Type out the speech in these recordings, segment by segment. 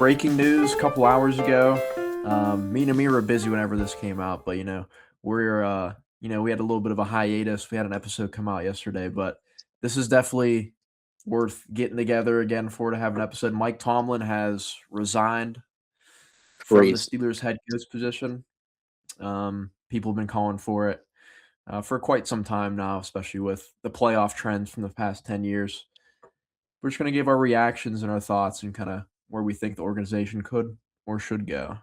breaking news a couple hours ago. Me and Amere were busy whenever this came out, but we had a little bit of a hiatus. We had an episode come out yesterday, but this is definitely worth getting together again for to have an episode. Mike Tomlin has resigned from the Crazy. Steelers head coach position. People have been calling for it for quite some time now, especially with the playoff trends from the past 10 years. We're just going to give our reactions and our thoughts and kind of where we think the organization could or should go.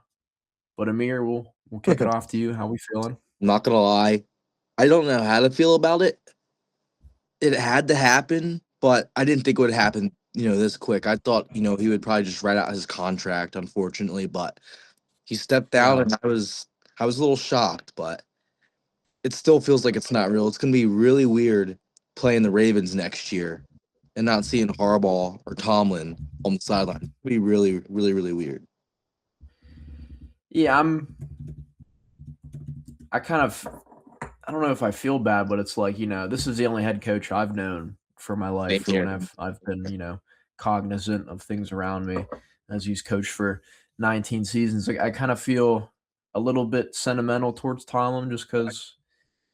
But Amir, we'll kick it off to you. How we feeling? Not gonna lie, I don't know how to feel about it. It had to happen, but I didn't think it would happen, this quick. I thought, he would probably just write out his contract, unfortunately, but he stepped down Yeah. and I was a little shocked, but it still feels like it's not real. It's gonna be really weird playing the Ravens next year and not seeing Harbaugh or Tomlin on the sideline. It'll be really, really, really weird. Yeah, I don't know if I feel bad, but it's like, this is the only head coach I've known for my life Same for when here. I've been, cognizant of things around me as he's coached for 19 seasons. Like I kind of feel a little bit sentimental towards Tomlin just because,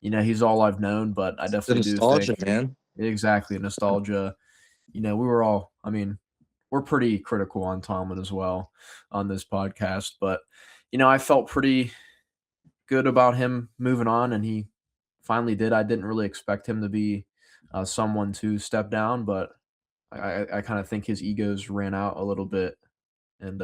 he's all I've known, but I The definitely do think nostalgia, man. exactly nostalgia. We're pretty critical on Tomlin as well on this podcast, but I felt pretty good about him moving on, and he finally did. I didn't really expect him to be someone to step down, but I kind of think his egos ran out a little bit, and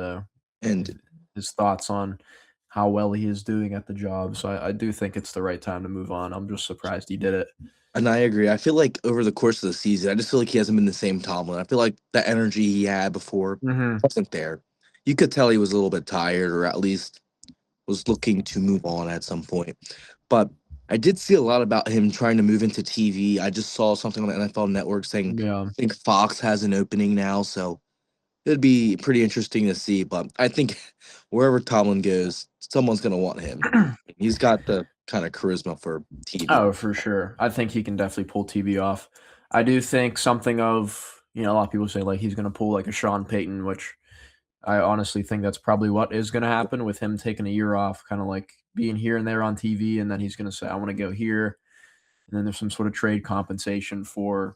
And his, his thoughts on how well he is doing at the job. So I do think it's the right time to move on. I'm just surprised he did it. And I agree. I feel like over the course of the season, I just feel like he hasn't been the same Tomlin. I feel like the energy he had before Hmm. wasn't there. You could tell he was a little bit tired, or at least was looking to move on at some point. But I did see a lot about him trying to move into TV. I just saw something on the NFL Network saying Yeah. I think Fox has an opening now, so it'd be pretty interesting to see. But I think wherever Tomlin goes, someone's gonna want him. He's got the kind of charisma for TV. Oh, for sure. I think he can definitely pull TV off. I do think something of, a lot of people say like he's going to pull like a Sean Payton, which I honestly think that's probably what is going to happen with him taking a year off, kind of like being here and there on TV. And then he's going to say, I want to go here. And then there's some sort of trade compensation for,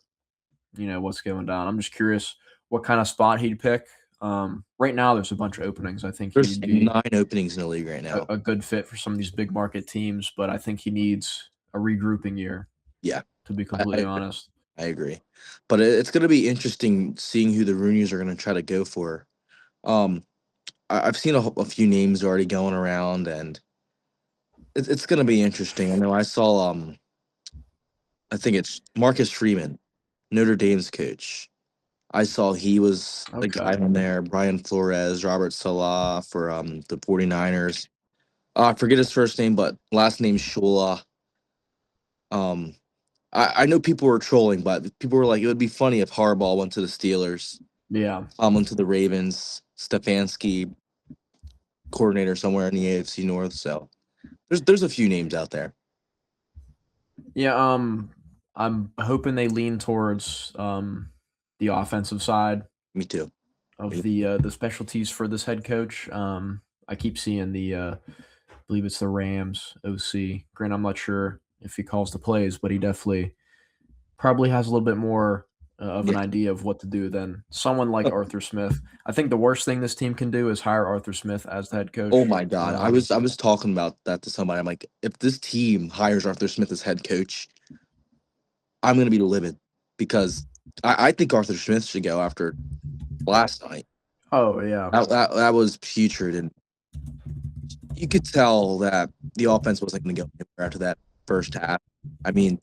what's going down. I'm just curious what kind of spot he'd pick. Right now, there's a bunch of openings. I think There's he'd be 9 openings in the league right now. a good fit for some of these big market teams, but I think he needs a regrouping year, Yeah, to be I completely agree. honest. I agree. But it's going to be interesting seeing who the Roonies are going to try to go for. Um, I've seen a few names already going around, and it's going to be interesting. I know I saw, I think it's Marcus Freeman, Notre Dame's coach. I saw he was a guy Okay. on there, Brian Flores, Robert Salah for the 49ers. I forget his first name, but last name's Shula. Um, I know people were trolling, but people were like, it would be funny if Harbaugh went to the Steelers, Yeah. went to the Ravens, Stefanski coordinator somewhere in the AFC North. So there's a few names out there. Yeah, I'm hoping they lean towards the offensive side Me too. of Me- the specialties for this head coach. I keep seeing I believe it's the Rams OC. Grant, I'm not sure if he calls the plays, but he definitely probably has a little bit more of an Yeah. idea of what to do than someone like Arthur Smith. I think the worst thing this team can do is hire Arthur Smith as the head Oh coach. my God. I was talking about that to somebody. I'm like, if this team hires Arthur Smith as head coach, I'm gonna be livid because I think Arthur Smith should go after last night. Oh yeah, That was putrid, and you could tell that the offense wasn't going to go anywhere after that first half. I mean,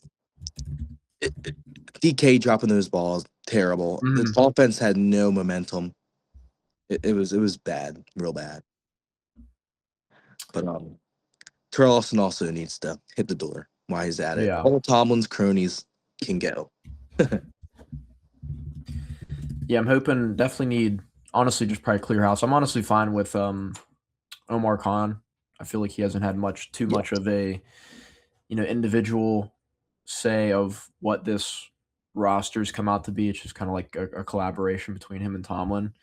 DK dropping those balls, terrible. The Mhm. offense had no momentum. It was bad, real bad. But Terrell Austin also needs to hit the door while he's at it. Yeah. All Tomlin's cronies can go. Yeah, I'm hoping definitely need honestly just probably clear house. I'm honestly fine with Omar Khan. I feel like he hasn't had too Yeah, much of a individual say of what this roster's come out to be. It's just kind of like a collaboration between him and Tomlin.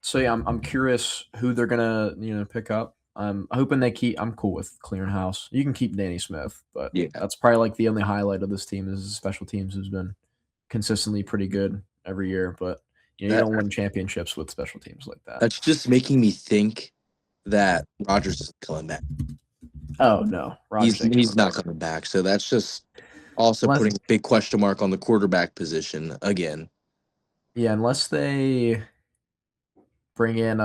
So yeah, I'm curious who they're gonna pick up. I'm hoping they keep. I'm cool with clearing house. You can keep Danny Smith, but Yeah, that's probably like the only highlight of this team is the special teams has been consistently pretty good every year. But you that don't win championships with special teams like that. that's just making me think that Rogers is coming back. Oh no, Rogers ain't He's coming not back. coming back. So that's just also Unless putting a big question mark on the quarterback position again. unless they bring in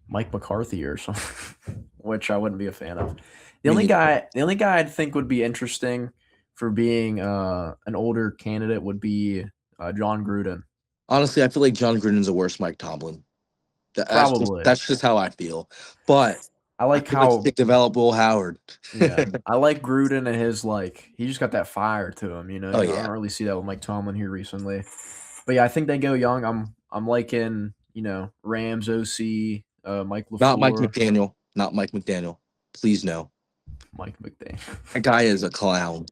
Mike McCarthy or something, which I wouldn't be a fan of. The Me only neither. guy, the only guy I'd think would be interesting for being an older candidate would be John Gruden. Honestly, I feel like John Gruden's a worse Mike Tomlin. Probably. That's just how I feel. But I I like feel like how they develop Will Howard. yeah, I like Gruden and his he just got that fire to him. Oh I yeah, don't really see that with Mike Tomlin here recently. But yeah, I think they go young. I'm liking Rams OC, Mike not Mike LaFleur, McDaniel. Not Mike McDaniel. Please no. Mike McDaniel. That guy is a clown.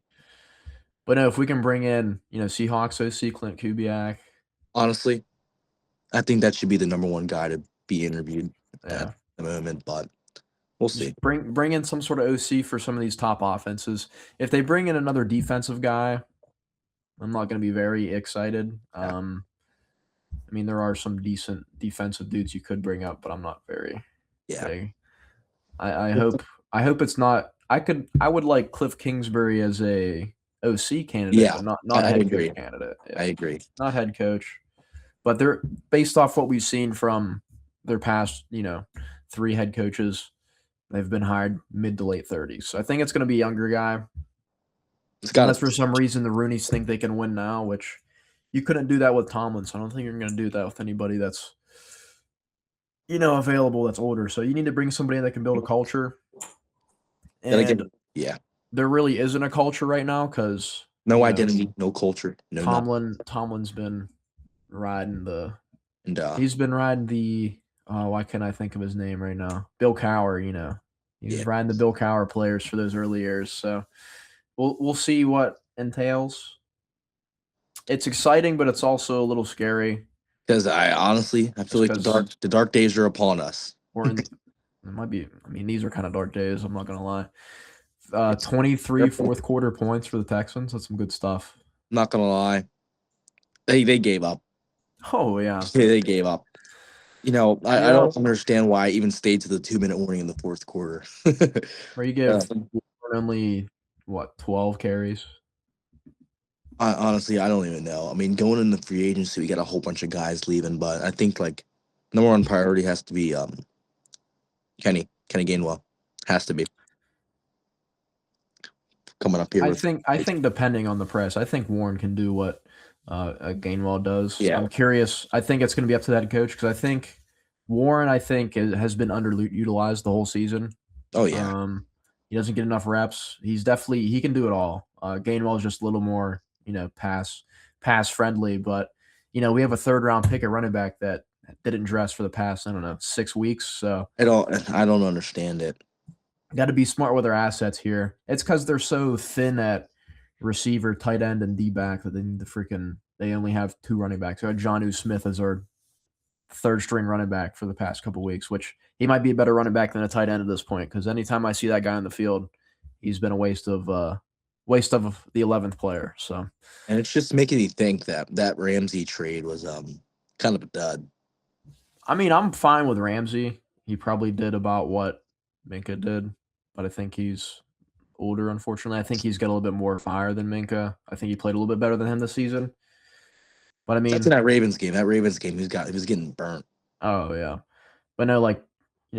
But no, if we can bring in Seahawks OC Clint Kubiak, Honestly, I think that should be the number one guy to be interviewed at yeah, the moment. But we'll just see. bring in some sort of OC for some of these top offenses. If they bring in another defensive guy, I'm not going to be very excited. Yeah. I mean, there are some decent defensive dudes you could bring up, but I'm not very Yeah. big. I hope it's not. I would like Cliff Kingsbury as a OC candidate, Yeah. but not I head coach agree. candidate. I Yeah, agree. not head coach. But they're based off what we've seen from their past, 3 head coaches. They've been hired mid to late 30s. So I think it's going to be a younger guy. It's got Unless for to. some reason the Roonies think they can win now, which you couldn't do that with Tomlin. So I don't think you're going to do that with anybody that's available that's older. So you need to bring somebody in that can build a culture. Gotta get. And Yeah. there really isn't a culture right now because No identity, no culture, no nothing. Tomlin's been riding the And he's been riding the why can't I think of his name right now? Bill Cowher, yeah, He's riding the Bill Cowher players for those early years. So we'll see what entails. It's exciting, but it's also a little scary. because I feel Just like because the dark days are upon us. we're in. It might be. I mean, these are kind of dark days. I'm not gonna lie. It's 23 I'm fourth quarter points for the Texans. That's some good stuff. not gonna lie, they gave up. Oh yeah, They gave up. I yeah. don't understand why I even stayed to the 2 minute warning in the fourth quarter. Where you uh, give only what 12 carries. honestly, I don't even know. I mean, going into free agency, we got a whole bunch of guys leaving, but I think like number one priority has to be Kenny Gainwell has to be coming up here with. I think depending on the press, I think Warren can do what Gainwell does. Yeah. I'm curious. I think it's going to be up to that coach because I think Warren, has been underutilized the whole season. Oh yeah. He doesn't get enough reps. He can do it all. Gainwell is just a little more pass friendly, but we have a third round pick at running back that didn't dress for the past 6 weeks. So I don't understand it. got to be smart with their assets here. It's because they're so thin at receiver, tight end, and D back that they only have 2 running backs. So Jonnu Smith is our third string running back for the past couple weeks, which he might be a better running back than a tight end at this point. Because anytime I see that guy on the field, he's been a waste of the 11th player. So And it's just making me think that Ramsey trade was kind of a dud. I mean, I'm fine with Ramsey. He probably did about what Minka did, but I think he's older, unfortunately. I think he's got a little bit more fire than Minka. I think he played a little bit better than him this season. But I That's in mean, that Ravens game. That Ravens game, he was getting burnt. oh yeah. But no,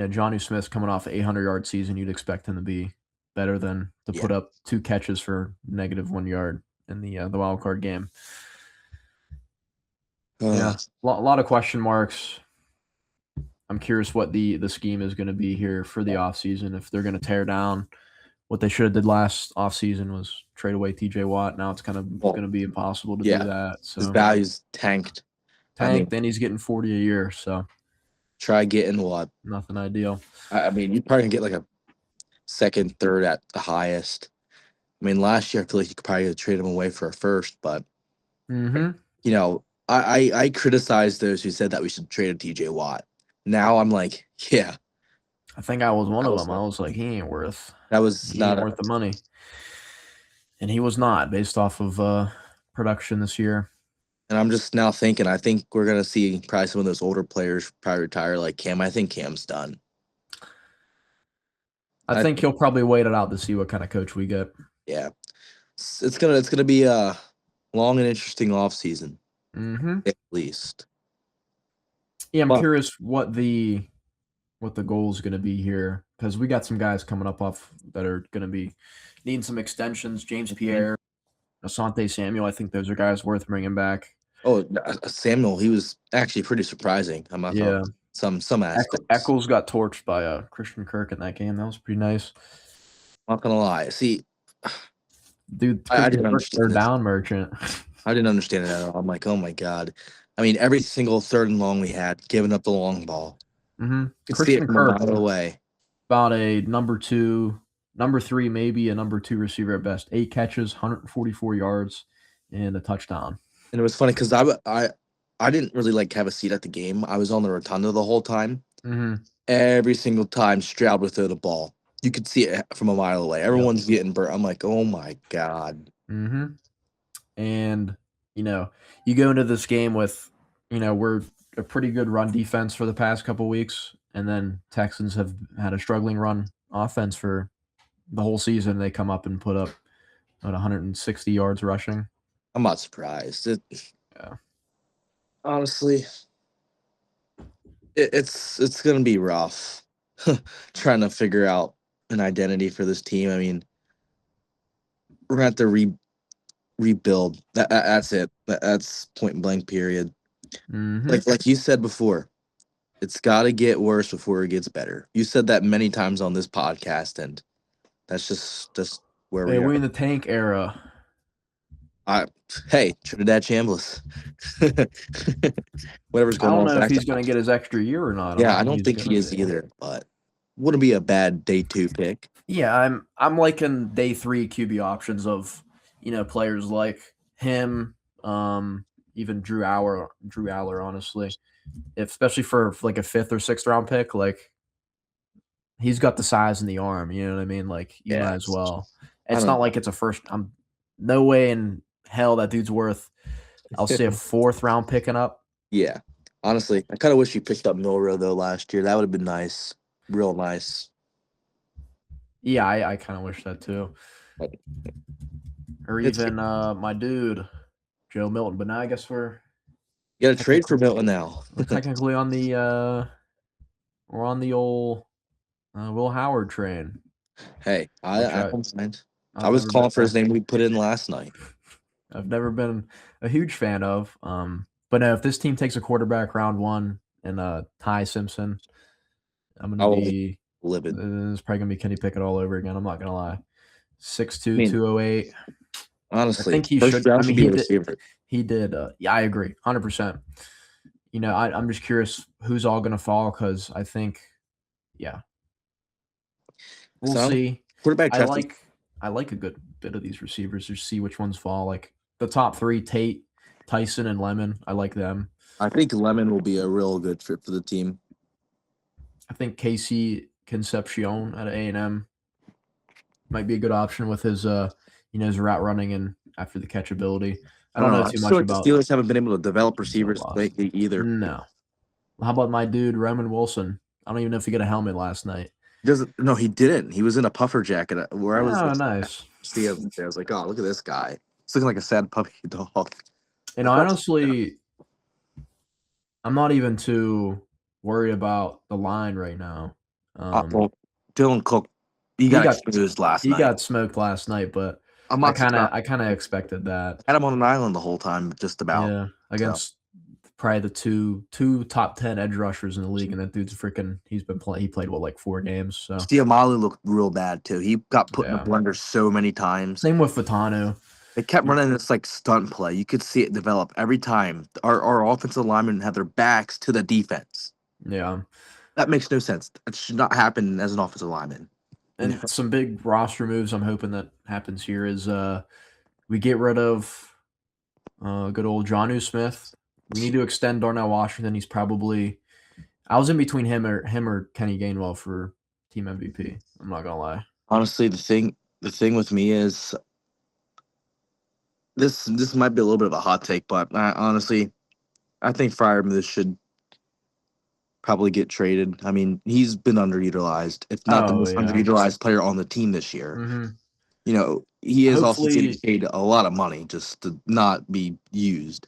Johnny Smith's coming off an 800-yard season. You'd expect him to be better than to Yeah. put up 2 catches for -1 yard in the wild card game. Yeah, a lot of question marks. I'm curious what the scheme is going to be here for the offseason. If they're going to tear down what they should have did last offseason was trade away TJ Watt. Now it's kind of going to be impossible to do that. His So value's tanked. tank, then he's getting 40 a year. So Try getting what? nothing ideal. I mean, you probably can get like a second, third at the highest. I mean, last year I feel like you could probably trade him away for a first, but Mm-hmm. I criticize those who said that we should trade a TJ Watt. Now I'm like, yeah, I think I was one that of was them. I was like, he ain't worth not the money, and he was not based off of production this year. and I'm just now thinking. I think we're gonna see probably some of those older players probably retire, like Cam. I think Cam's done. I think he'll probably wait it out to see what kind of coach we get. Yeah, it's gonna be a long and interesting off season Mm-hmm. at least. Yeah, I'm But curious what the goal is going to be here, because we got some guys coming up off that are going to be needing some extensions. James Pierre, Asante Samuel. I think those are guys worth bringing back. Samuel, he was actually pretty surprising. I'm not Yeah, some aspects. Eccles got torched by Christian Kirk in that game. That was pretty nice. Not gonna lie. See, Dude, I Christian didn't Kirk, understand third this. down merchant. I didn't understand it at all. I'm like, oh my god. I mean, every single third and long we had, giving up the long ball. Mm-hmm. Could see it Christian from a Kirk, mile away. about a number 3, maybe a number 2 receiver at best. 8 catches, 144 yards, and a touchdown. And it was funny because I didn't really like have a seat at the game. I was on the rotunda the whole time. Mm-hmm. Every single time Stroud would throw the ball, you could see it from a mile away. Everyone's getting burnt. I'm like, oh my god. Mm-hmm. And, you go into this game with, we're a pretty good run defense for the past couple weeks, and then Texans have had a struggling run offense for the whole season. They come up and put up 160 yards rushing. I'm not surprised. Yeah. Honestly, it's gonna be rough trying to figure out an identity for this team. I mean, we're gonna have to rebuild. That's it. That's point blank. Period. Mm-hmm. Like you said before, it's got to get worse before it gets better. You said that many times on this podcast, and that's just where we We're are. in the tank era. Hey, Trinidad Chambliss. Whatever's I going don't on. know if he's going to get his extra year or not. I don't think he is either, but wouldn't be a bad day 2 pick. Yeah, I'm liking day 3 QB options of, players like him, even Drew Aller, honestly. Especially for like a 5th or 6th round pick, like he's got the size and the arm, you know what I mean? Like you might as well. It's not like it's a first. I'm no way in hell that dude's worth. I'll say a 4th round picking up. Yeah, honestly, I kind of wish you picked up Milrow though last year. That would have been nice, real nice. Yeah, I kind of wish that too. Or even my dude, Joe Milton. But now I guess we're you got to trade for Milton now. We're technically on the we're on the old Will Howard train. Hey, I don't mind. I I've was never calling been for his name we put in last night. I've never been a huge fan of. But no, if this team takes a quarterback round 1 and Ty Simpson, I'm gonna be livid. It's probably gonna be Kenny Pickett all over again. I'm not gonna lie. 6'2", 208. Honestly, I think he should. I mean, be a receiver. He did. Yeah, I agree, 100%. I'm just curious who's all gonna fall, because I think, yeah, we'll see. Quarterback. I like a good bit of these receivers to see which ones fall. Like the top 3, Tate, Tyson, and Lemon. I like them. I think Lemon will be a real good fit for the team. I think Casey Concepcion at A&M might be a good option with his his route running and after the catch ability. I don't know too much about. The Steelers haven't been able to develop receivers lately either. No. How about my dude Roman Wilson? I don't even know if he got a helmet last night. No, he didn't. He was in a puffer jacket where I was. Oh, nice. I was like, oh, look at this guy. He's looking like a sad puppy dog. And honestly, I'm not even too worried about the line right now. Well, Dylan Cook, he got exposed last night. He got smoked last night, but I kind of expected that. Had him on an island the whole time, just about. Yeah, against probably the two top 10 edge rushers in the league, and that dude's freaking. He played like 4 games. So Stiamali looked real bad too. He got put in a blender so many times. Same with Fatanu. They kept running this like stunt play. You could see it develop every time. Our offensive linemen had their backs to the defense. Yeah, that makes no sense. That should not happen as an offensive lineman. And some big roster moves I'm hoping that happens here is we get rid of good old Jonnu Smith. we need to extend Darnell Washington. He's probably I was in between him or Kenny Gainwell for team MVP. I'm not gonna lie. Honestly, the thing with me is this might be a little bit of a hot take, but honestly, I think Freiermuth should probably get traded. I mean, he's been underutilized, if not the Oh most yeah. underutilized player on the team this year. hmm He is also getting Hopefully, paid a lot of money just to not be used.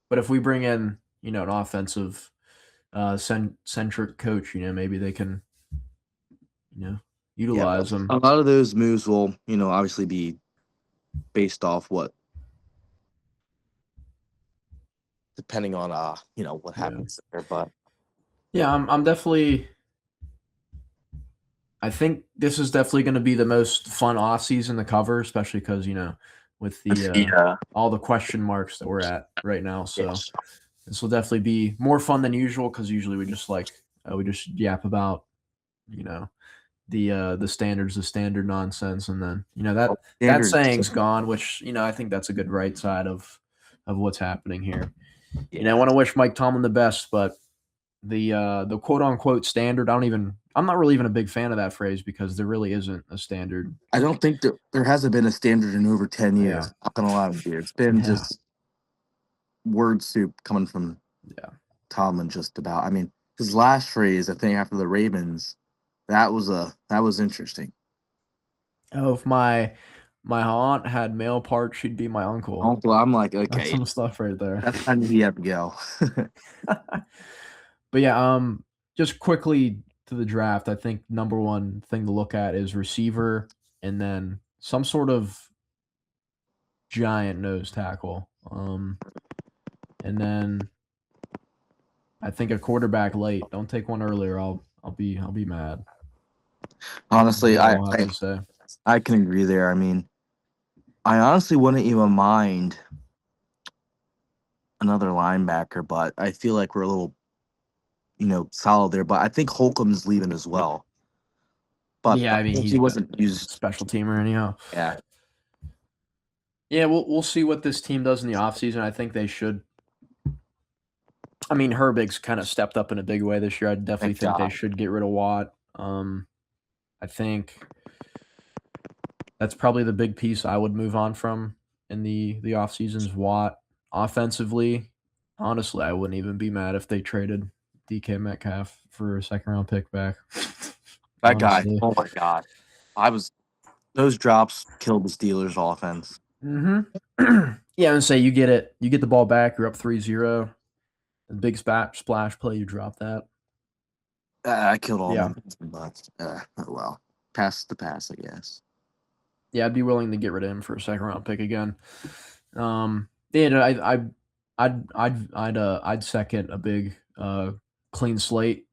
but if we bring in an offensive centric coach, maybe they can you know Yeah, but utilize him. a lot of those moves will, obviously be based off what depending on what Yeah. happens there. But Yeah, I'm definitely. I think this is definitely going to be the most fun off season to cover, especially because with the all the question marks that we're at right now. So yes. this will definitely be more fun than usual because usually we just yap about you know the standards, the standard nonsense, and then that Standard. saying's gone, which I think that's a good right side of what's happening here. I Yeah. want to wish Mike Tomlin the best, but the quote unquote standard, I'm not really even a big fan of that phrase because there really isn't a standard. I don't think there hasn't been a standard in over 10 Yeah, years. I'm not gonna lie with you. It's been yeah, just word soup coming from yeah. Tomlin just about. I mean, his last phrase, I think after the Ravens, that was interesting. Oh, if my aunt had male parts, she'd be my uncle. Also, I'm like, That's okay, some stuff right there. that's time he had to go. But yeah, just quickly to the draft, I think number one thing to look at is receiver and then some sort of giant nose tackle. And then I think a quarterback late. Don't take one earlier. I'll be mad. That's Honestly, all I, I'll have I to say. I can agree there. I mean, I honestly wouldn't even mind another linebacker, but I feel like we're a little, solid there. But I think Holcomb's leaving as well. But Yeah, I mean he he's a wasn't used. special teamer anyhow. Yeah, Yeah, we'll see what this team does in the offseason. I think they should. I mean, Herbig's kind of stepped up in a big way this year. I definitely thank think they God. should get rid of Watt. I think that's probably the big piece I would move on from in the off season's Watt. Offensively, honestly, I wouldn't even be mad if they traded DK Metcalf for a second round pick back. That guy. Honestly. Oh my God. I was those drops killed the Steelers offense. Yeah, and say you get the ball back, you're up 3-0. A big splash play, you drop that. I killed all Yeah. my but oh well. Pass the pass, I guess. Yeah, I'd be willing to get rid of him for a second round pick again. Yeah, no, I'd second a big clean slate.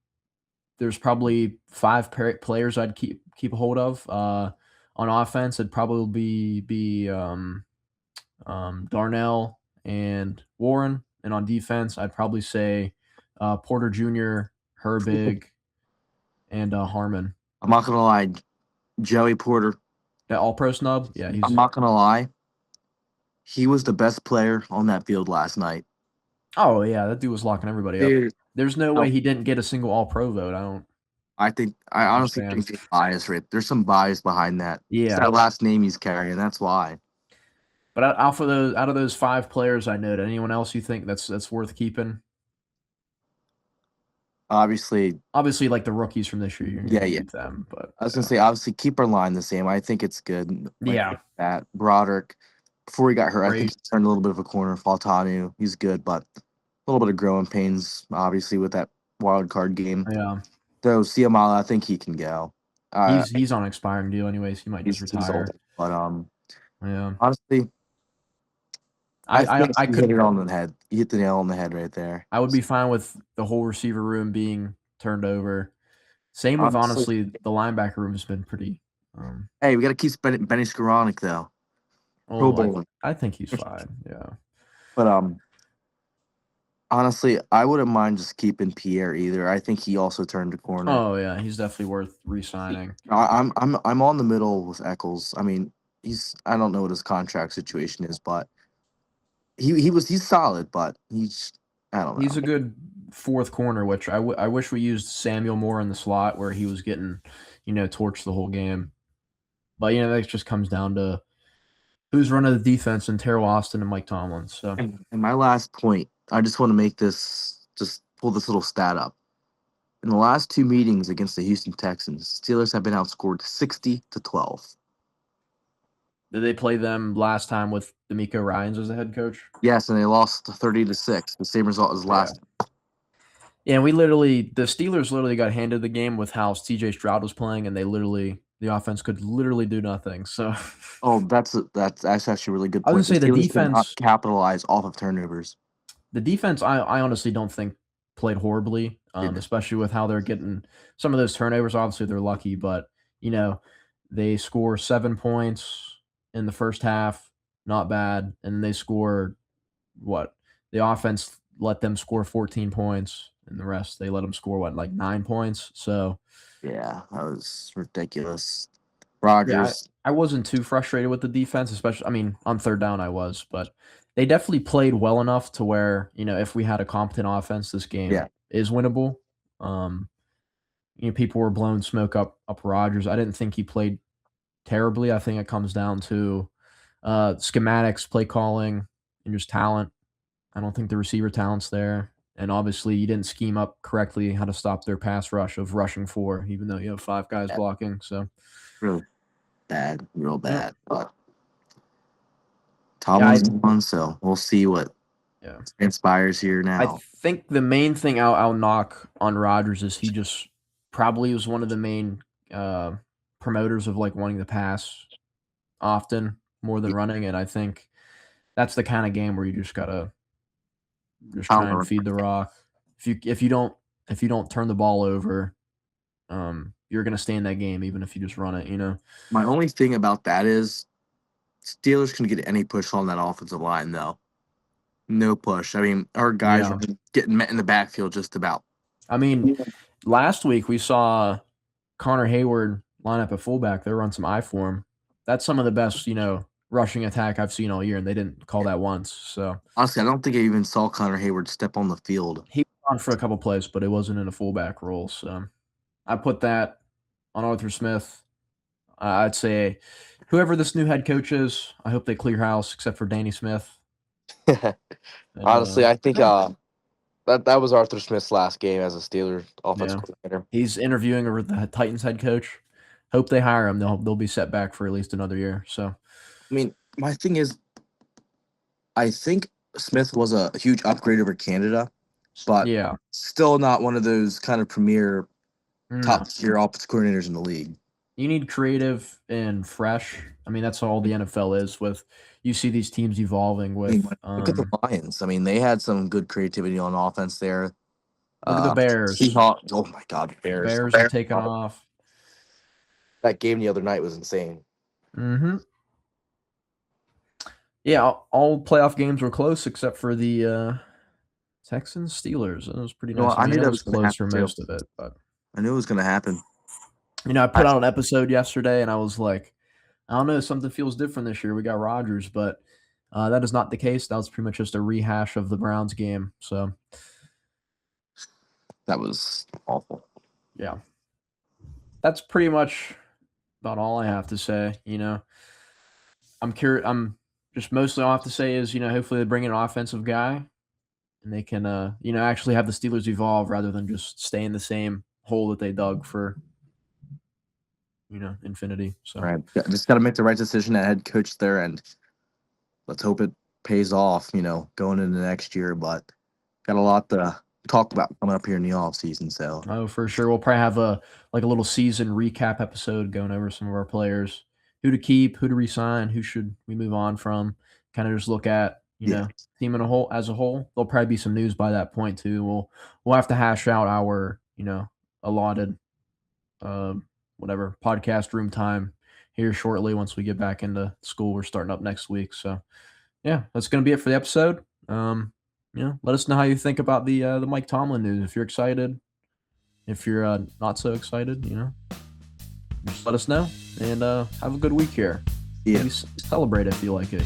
There's probably five players I'd keep a hold of. On offense, it'd probably be Darnell and Warren, and on defense, I'd probably say Porter Jr., Herbig, and Harmon. I'm not gonna lie, Joey Porter. That All Pro snub, yeah, I'm he's. not gonna lie. He was the best player on that field last night. Oh yeah, that dude was locking everybody up. Dude, There's no way no, he didn't get a single All Pro vote. I don't honestly understand. think there's bias right. There's some bias behind that. It's Yeah, that last name he's carrying. That's why. but out of those five players I noted, anyone else you think that's worth keeping? Obviously, Obviously, like the rookies from this year, you're yeah, gonna yeah. keep them, but I was gonna say, obviously, keep our line the same. I think it's good. Like yeah, that, Broderick, before he got hurt, I think great. he turned a little bit of a corner. Faltanu, he's good, but a little bit of growing pains, obviously, with that wild card game. Yeah, Though Siamala, I think he can go. he's on an expiring deal anyways. He might just He's old, retire. but Yeah, honestly, I I think I you hit could it on the head. You hit the nail on the head right there. I would be fine with the whole receiver room being turned over. Same with Honestly, honestly the linebacker room has been pretty. Um, hey, we got to keep Benny Skoranek though. Pro oh, Bowler. I think he's fine. Yeah. But honestly, I wouldn't mind just keeping Pierre either. I think he also turned a corner. Oh yeah, he's definitely worth re-signing. I'm on the middle with Eccles. I mean, I don't know what his contract situation is, but he's solid, but I don't He's know. a good fourth corner, which I wish we used Samuel more in the slot where he was getting, torched the whole game. But that just comes down to who's running the defense and Terrell Austin and Mike Tomlin. So And my last point, I just want to make this just pull this little stat up. In the last 2 meetings against the Houston Texans, Steelers have been outscored 60-12. did they play them last time with D'Amico Ryans as the head coach? Yes, and they lost 30-6. The same result as last. Yeah, the Steelers literally got handed the game with how CJ Stroud was playing, and the offense could literally do nothing. So, that's actually a really good I point. was gonna say The Steelers did not defense. capitalize off of turnovers. The defense, I honestly don't think played horribly, especially with how they're getting some of those turnovers. Obviously, they're lucky, but they score 7 points in the first half, not bad, and they score what? The offense let them score 14 points, and the rest they let them score like 9 points. So Yeah, that was ridiculous. yeah, Rodgers. I wasn't too frustrated with the defense, especially. I mean, on third down, I was, but they definitely played well enough to where if we had a competent offense, this game is winnable. Um, people were blowing smoke up Rodgers. I didn't think he played terribly. I think it comes down to schematics, play calling, and just talent. I don't think the receiver talent's there. And obviously, you didn't scheme up correctly how to stop their pass rush of rushing 4, even though you have 5 guys blocking. So Really bad, real bad. But yeah, Tomlin's gone, so we'll see what transpires here I now. think the main thing I'll knock on Rodgers is he just probably was one of the main promoters of like wanting to pass often more than running, and I think that's the kind of game where you just gotta just try and feed the rock. If you don't turn the ball over, you're gonna stay in that game even if you just run it. My only thing about that is Steelers can get any push on that offensive line, though. No push. I mean, our guys are getting met in the backfield just about. I mean, last week we saw Connor Hayward line up at fullback. They run some I for him. That's some of the best, rushing attack I've seen all year, and they didn't call that once. So honestly, I don't think I even saw Connor Hayward step on the field. He was on for a couple plays, but it wasn't in a fullback role. So I put that on Arthur Smith. I'd say whoever this new head coach is, I hope they clear house except for Danny Smith. Honestly, I think that was Arthur Smith's last game as a Steelers offensive coordinator. He's interviewing with the Titans head coach. Hope they hire him. They'll be set back for at least another year. So, I mean, my thing is, I think Smith was a huge upgrade over Canada, but still not one of those kind of premier top tier offensive coordinators in the league. You need creative and fresh. I mean, that's all the NFL is. With you see these teams evolving with. Look at the Lions. I mean, they had some good creativity on offense there. Look at the Bears. Seahawks. Oh my God, Bears! Bears are taking off. That game the other night was insane. Mm-hmm. Yeah, all playoff games were close except for the Texans Steelers. It was pretty nice. I knew that was close for most of it, but I knew it was going to happen. I put out an episode yesterday, and I was like, I don't know, something feels different this year. We got Rodgers, but that is not the case. That was pretty much just a rehash of the Browns game. So that was awful. Yeah, that's pretty much about all I have to say. I'm curious. I'm just mostly all I have to say is hopefully they bring in an offensive guy, and they can actually have the Steelers evolve rather than just stay in the same hole that they dug for. Infinity. So right, just got to make the right decision at head coach there, and let's hope it pays off. Going into next year, but got a lot to talk about coming up here in the off season. So for sure, we'll probably have a little season recap episode going over some of our players, who to keep, who to resign, who should we move on from. Kind of just look at team as a whole. There'll probably be some news by that point too. We'll have to hash out our allotted whatever podcast room time here shortly once we get back into school. We're starting up next week. So yeah, that's going to be it for the episode. Let us know how you think about the Mike Tomlin news. If you're excited, if you're not so excited, just let us know, and have a good week here. Yeah. Maybe celebrate if you like it,